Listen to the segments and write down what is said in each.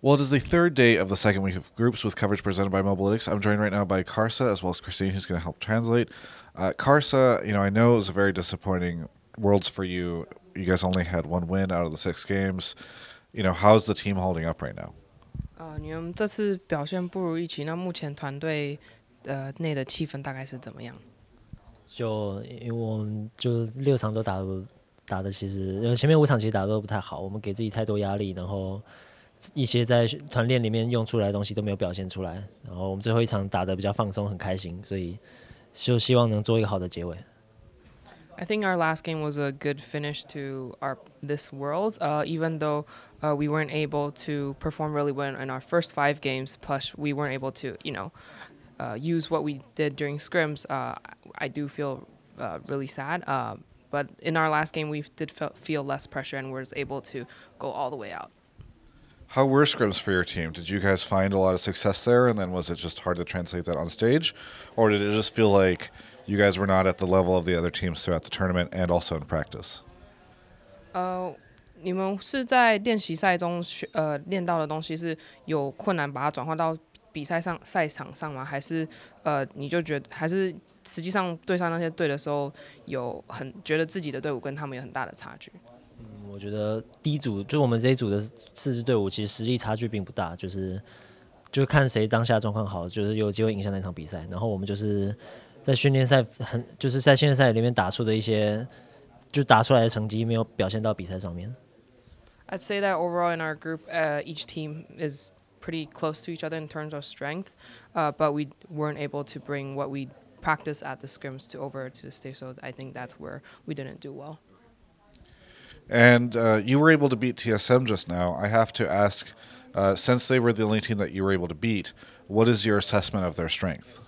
Well, it is the third day of the second week of groups with coverage presented by Mobalytics. I'm joined right now by Karsa as well as Christine, who's going to help translate. Karsa, I know it was a very disappointing Worlds for you. You guys only had one win out of the 6 games. How's the team holding up right now? 你们这次表现不如预期，那目前团队内的气氛大概是怎么样？因为我们就6场都打的其实前面5场其实打的都不太好，我们给自己太多压力，然后一些在团练里面用出来的东西都没有表现出来，然后我们最后一场打的比较放松，很开心，所以就希望能做一个好的结尾。I think our last game was a good finish to this Worlds, even though we weren't able to perform really well in our first 5 games. Plus, we weren't able to, use what we did during scrims. I do feel really sad. But in our last game, we did feel less pressure and was able to go all the way out. How were scrims for your team? Did you guys find a lot of success there, and then was it just hard to translate that on stage? Or did it just feel like you guys were not at the level of the other teams throughout the tournament and also in practice? 你们是在练习赛中练到的东西是有困难把它转换到比赛赛场上吗？还是你就觉得还是实际上对上那些队的时候觉得自己的队伍跟他们有很大的差距？我觉得第一组就我们这一组的4支队伍，其实实力差距并不大，就是看谁当下状况好，就是有机会影响那场比赛。然后我们就是在训练赛就是在训练赛里面打出的一些，就打出来的成绩没有表现到比赛上面。I'd say that overall in our group, each team is pretty close to each other in terms of strength, but we weren't able to bring what we practice at the scrims over to the stage. So I think that's where we didn't do well. And you were able to beat TSM just now. I have to ask, since they were the only team that you were able to beat, what is your assessment of their strength?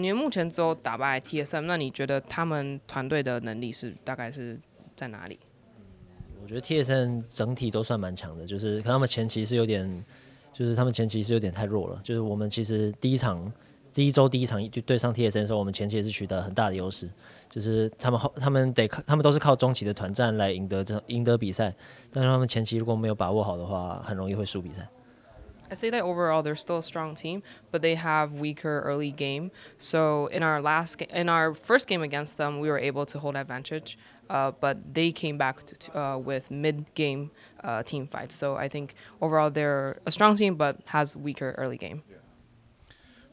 你们目前只有打败 TSM， 那你觉得他们团队的能力大概是在哪里？我觉得 TSM 整体都算蛮强的，就是可他们前期是有点太弱了。就是我们其实第一周第一场就对上 TSM 的时候，我们前期也是取得很大的优势，就是他们都是靠中期的团战来赢得比赛，但是他们前期如果没有把握好的话，很容易会输比赛。I say that overall they're still a strong team, but they have weaker early game. So in our first game against them, we were able to hold advantage, but they came back with mid-game team fights. So I think overall they're a strong team, but has weaker early game.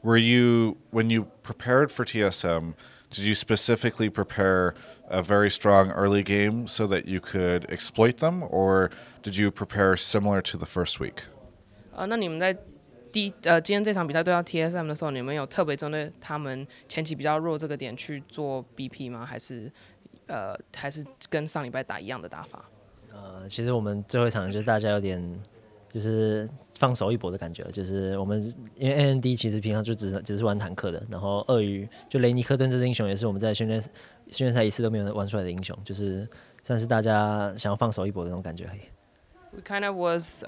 When you prepared for TSM, did you specifically prepare a very strong early game so that you could exploit them, or did you prepare similar to the first week? 那你们在今天这场比赛对到 TSM 的时候，你们有特别针对他们前期比较弱这个点去做 BP 吗？还是跟上礼拜打一样的打法？其实我们最后一场就是大家有点就是放手一搏的感觉，就是我们因为 AND 其实平常就只是玩坦克的，然后鳄鱼就雷尼克顿这支英雄也是我们在训练赛一次都没有玩出来的英雄，就是算是大家想要放手一搏的那种感觉而已。We kind of was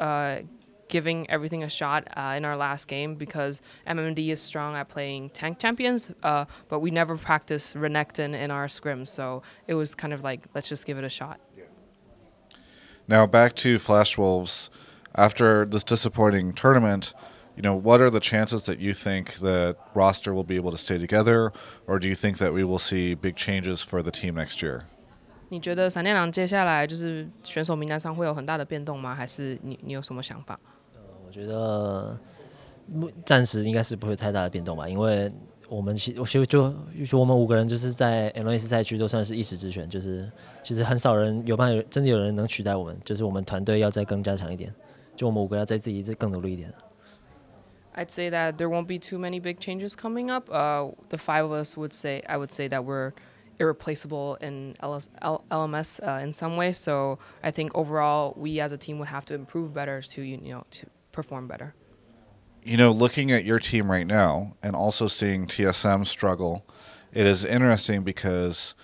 giving everything a shot in our last game because MMD is strong at playing tank champions, but we never practiced Renekton in our scrims, so it was kind of like, let's just give it a shot. Now back to Flash Wolves. After this disappointing tournament, what are the chances that you think the roster will be able to stay together, or do you think that we will see big changes for the team next year? 你觉得闪电狼接下来就是选手名单上会有很大的变动吗？还是你有什么想法？我觉得暂时应该是不会有太大的变动吧，因为我们就我们5个人就是在 LMS 赛区都算是一时之选，就是其实很少人真的有人能取代我们，就是我们团队要再更加强一点，就我们5个要再自己更努力一点。I'd say that there won't be too many big changes coming up. The 5 of us I would say that we're irreplaceable in LMS in some way. So I think overall we as a team would have to improve better to perform better. Looking at your team right now and also seeing TSM struggle, it is interesting because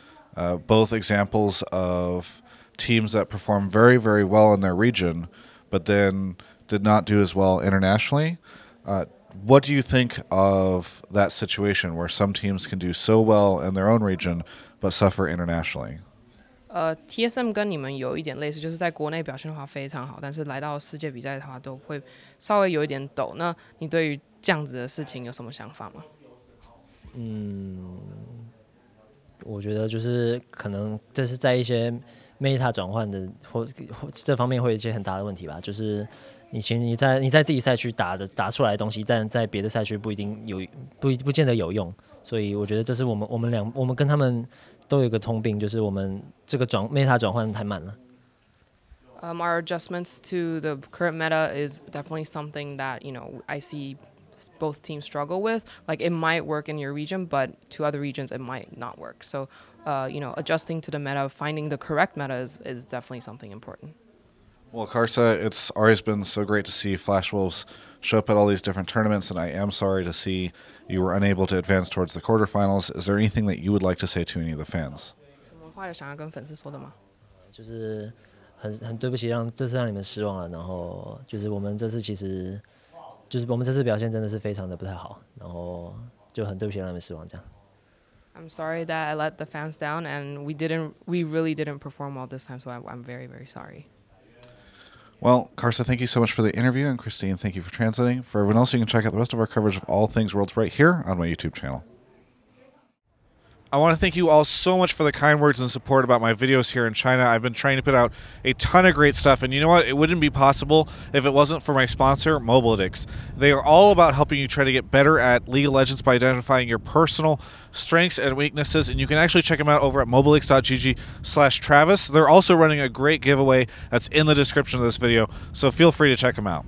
both examples of teams that perform very, very well in their region, but then did not do as well internationally. What do you think of that situation where some teams can do so well in their own region but suffer internationally? TSM 跟你们有一点类似，就是在国内表现的话非常好，但是来到世界比赛的话都会稍微有一点抖。那你对于这样子的事情有什么想法吗？我觉得就是可能这是在一些 meta 转换的或这方面会有一些很大的问题吧，就是你在自己赛区打出来的东西，但在别的赛区不一定不见得有用，所以我觉得这是我们跟他们都有一个通病，就是我们这个meta 转换太慢了。Our adjustments to the current meta is definitely something that I see both teams struggle with. Like it might work in your region, but to other regions it might not work. So, adjusting to the meta, finding the correct meta is definitely something important. Well, Karsa, it's always been so great to see Flash Wolves show up at all these different tournaments, and I am sorry to see you were unable to advance towards the quarterfinals. Is there anything that you would like to say to any of the fans? 什么话有想要跟粉丝说的吗？就是很对不起，这次让你们失望了。然后就是我们这次表现真的是非常的不太好，然后就很对不起让你们失望这样。I'm sorry that I let the fans down, and we really didn't perform well this time. So I'm very, very sorry. Well, Karsa, thank you so much for the interview, and Christine, thank you for translating. For everyone else, you can check out the rest of our coverage of all things Worlds right here on my YouTube channel. I want to thank you all so much for the kind words and support about my videos here in China. I've been trying to put out a ton of great stuff, and you know what? It wouldn't be possible if it wasn't for my sponsor, Mobalytics. They are all about helping you try to get better at League of Legends by identifying your personal strengths and weaknesses, and you can actually check them out over at mobalytics.gg/Travis. They're also running a great giveaway that's in the description of this video, so feel free to check them out.